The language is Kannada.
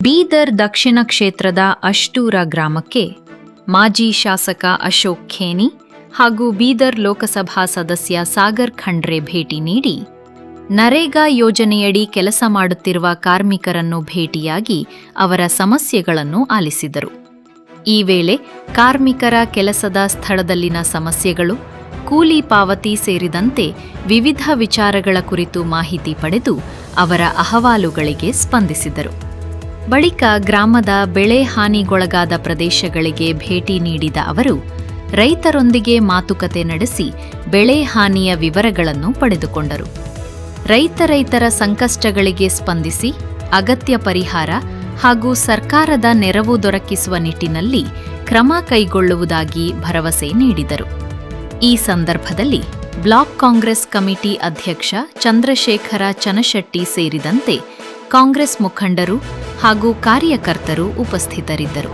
ಬೀದರ್ ದಕ್ಷಿಣ ಕ್ಷೇತ್ರದ ಅಷ್ಟೂರ ಗ್ರಾಮಕ್ಕೆ ಮಾಜಿ ಶಾಸಕ ಅಶೋಕ್ ಖೇನಿ ಹಾಗೂ ಬೀದರ್ ಲೋಕಸಭಾ ಸದಸ್ಯ ಸಾಗರ್ ಖಂಡ್ರೆ ಭೇಟಿ ನೀಡಿ ನರೇಗಾ ಯೋಜನೆಯಡಿ ಕೆಲಸ ಮಾಡುತ್ತಿರುವ ಕಾರ್ಮಿಕರನ್ನು ಭೇಟಿಯಾಗಿ ಅವರ ಸಮಸ್ಯೆಗಳನ್ನು ಆಲಿಸಿದರು. ಈ ವೇಳೆ ಕಾರ್ಮಿಕರ ಕೆಲಸದ ಸ್ಥಳದಲ್ಲಿನ ಸಮಸ್ಯೆಗಳು, ಕೂಲಿ ಪಾವತಿ ಸೇರಿದಂತೆ ವಿವಿಧ ವಿಚಾರಗಳ ಕುರಿತು ಮಾಹಿತಿ ಪಡೆದು ಅವರ ಅಹವಾಲುಗಳಿಗೆ ಸ್ಪಂದಿಸಿದರು. ಬಳಿಕ ಗ್ರಾಮದ ಬೆಳೆ ಹಾನಿಗೊಳಗಾದ ಪ್ರದೇಶಗಳಿಗೆ ಭೇಟಿ ನೀಡಿದ ಅವರು ರೈತರೊಂದಿಗೆ ಮಾತುಕತೆ ನಡೆಸಿ ಬೆಳೆ ಹಾನಿಯ ವಿವರಗಳನ್ನು ಪಡೆದುಕೊಂಡರು. ರೈತರ ಸಂಕಷ್ಟಗಳಿಗೆ ಸ್ಪಂದಿಸಿ ಅಗತ್ಯ ಪರಿಹಾರ ಹಾಗೂ ಸರ್ಕಾರದ ನೆರವು ದೊರಕಿಸುವ ನಿಟ್ಟಿನಲ್ಲಿ ಕ್ರಮ ಕೈಗೊಳ್ಳುವುದಾಗಿ ಭರವಸೆ ನೀಡಿದರು. ಈ ಸಂದರ್ಭದಲ್ಲಿ ಬ್ಲಾಕ್ ಕಾಂಗ್ರೆಸ್ ಕಮಿಟಿ ಅಧ್ಯಕ್ಷ ಚಂದ್ರಶೇಖರ ಚನಶೆಟ್ಟಿ ಸೇರಿದಂತೆ ಕಾಂಗ್ರೆಸ್ ಮುಖಂಡರು ಹಾಗೂ ಕಾರ್ಯಕರ್ತರು ಉಪಸ್ಥಿತರಿದ್ದರು.